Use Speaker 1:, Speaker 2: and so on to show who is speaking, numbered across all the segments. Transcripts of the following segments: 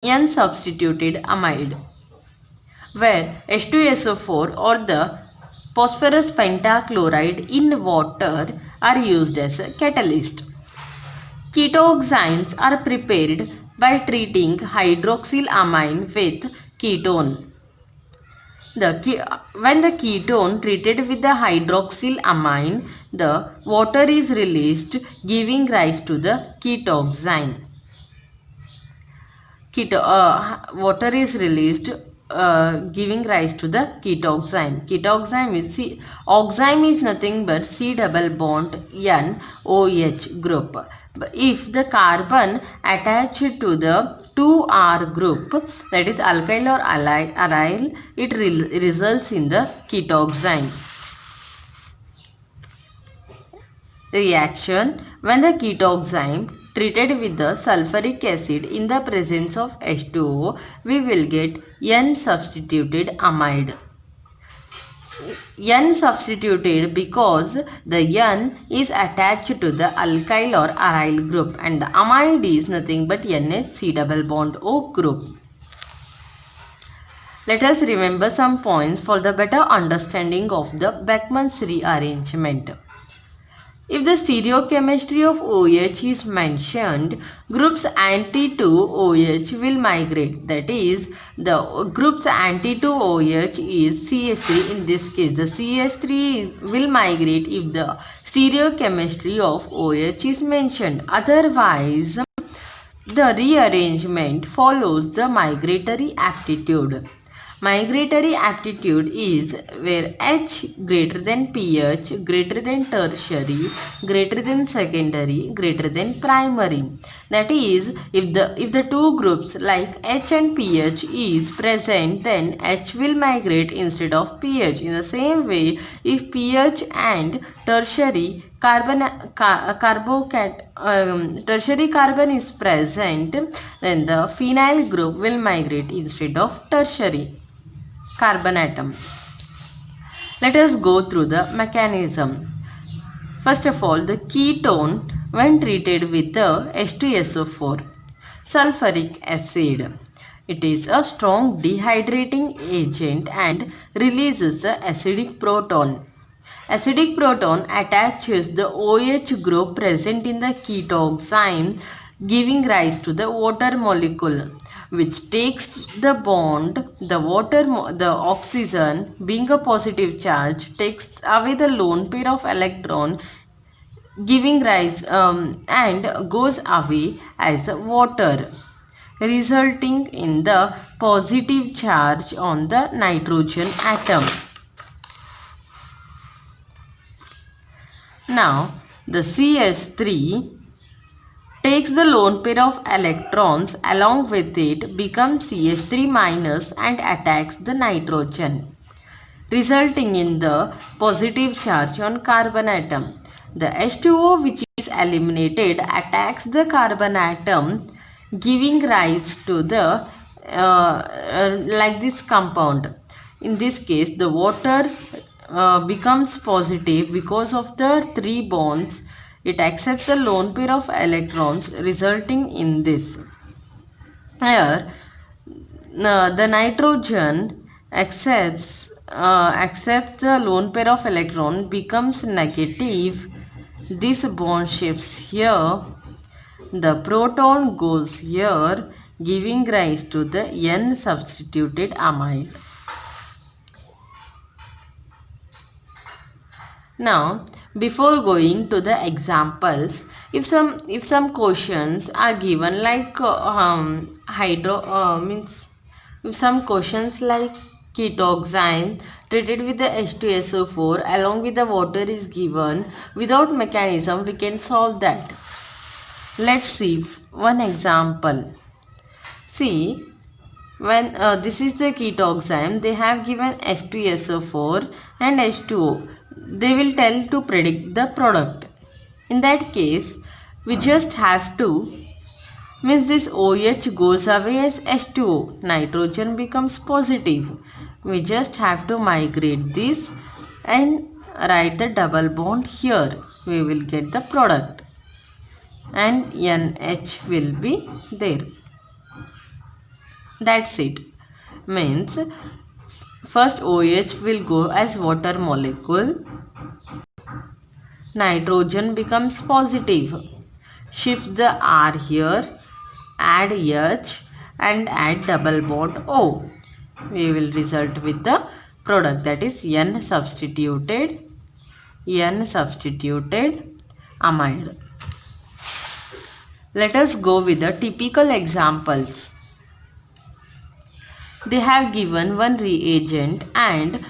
Speaker 1: N substituted amide, where H2SO4 or the phosphorus pentachloride in water are used as a catalyst. Ketoxines are prepared by treating hydroxylamine with ketone. When the ketone treated with the hydroxylamine, the water is released, giving rise to the ketoxine. Water is released, giving rise to the ketoxime. Oxime is nothing but C double bond N OH group. If the carbon attached to the 2R group, that is alkyl or aryl, it results in the ketoxime. Reaction: when the ketoxime treated with the sulfuric acid in the presence of H2O, we will get N substituted amide. N substituted because the N is attached to the alkyl or aryl group and the amide is nothing but NH double bond O group. Let us remember some points for the better understanding of the Beckmann's rearrangement. If the stereochemistry of OH is mentioned, groups anti to OH will migrate. That is, the groups anti to OH is CH3. In this case, the CH3 will migrate if the stereochemistry of OH is mentioned. Otherwise, the rearrangement follows the migratory aptitude. Migratory aptitude is where H greater than pH, greater than tertiary, greater than secondary, greater than primary. That is, if the two groups like H and pH is present, then H will migrate instead of pH. In the same way, if pH and tertiary tertiary carbon is present, then the phenyl group will migrate instead of tertiary carbon atom. Let us go through the mechanism. First of all, the ketone when treated with the H2SO4, sulfuric acid. It is a strong dehydrating agent and releases the acidic proton. Acidic proton attaches the OH group present in the ketoxime, giving rise to the water molecule, which takes the bond. The oxygen, being a positive charge, takes away the lone pair of electron, giving rise and goes away as water, resulting in the positive charge on the nitrogen atom. Now, the CH3 takes the lone pair of electrons along with it, becomes CH3 minus and attacks the nitrogen, resulting in the positive charge on carbon atom. The H2O which is eliminated attacks the carbon atom, giving rise to the like this compound. In this case, the water becomes positive because of the three bonds. It accepts the lone pair of electrons, resulting in this. Here, the nitrogen accepts the lone pair of electron, becomes negative. This bond shifts here. The proton goes here, giving rise to the N substituted amide. Now, before going to the examples, if some questions are given like if some questions like ketoxime treated with the H2SO4 along with the water is given without mechanism, we can solve that. Let's see one example. See, when this is the ketoxime, they have given H2SO4 and H2O. They will tell to predict the product. In that case, we just have to, means this OH goes away as H2O, nitrogen becomes positive. We just have to migrate this and write the double bond here. We will get the product and NH will be there. That's it. Means first OH will go as water molecule. Nitrogen becomes positive. Shift the R here, add H and add double bond O. We will result with the product, that is N substituted amide. Let us go with the typical examples. They have given one reagent and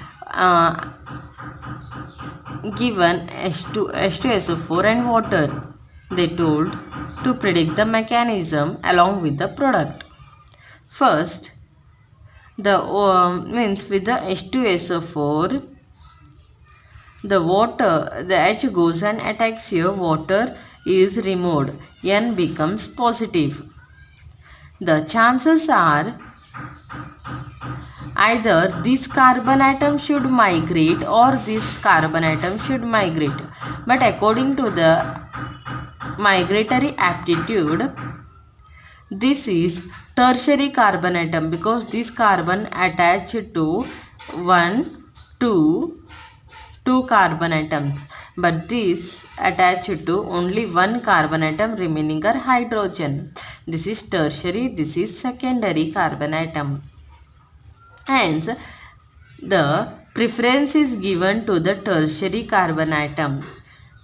Speaker 1: given H2SO4 and water. They told to predict the mechanism along with the product. First, the means with the H2SO4, the H goes and attacks here, water is removed, N becomes positive. The chances are either this carbon atom should migrate or this carbon atom should migrate. But according to the migratory aptitude, this is tertiary carbon atom because this carbon attached to two carbon atoms, but this attached to only one carbon atom, remaining are hydrogen. This is tertiary, this is secondary carbon atom. Hence, the preference is given to the tertiary carbon atom.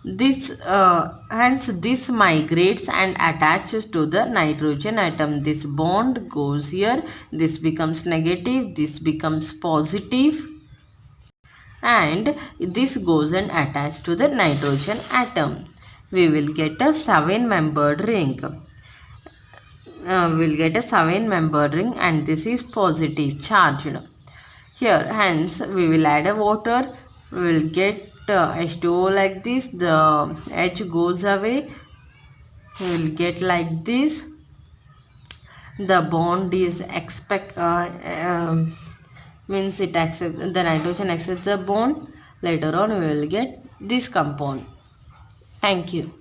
Speaker 1: Hence this migrates and attaches to the nitrogen atom. This bond goes here, this becomes negative, this becomes positive, and this goes and attaches to the nitrogen atom. We will get a 7-membered ring. We'll get a 7-membered ring, and this is positive charged. Here, hence we will add a water. We will get H2O like this. The H goes away. We will get like this. The bond is means it accepts, the nitrogen accepts the bond. Later on we will get this compound. Thank you.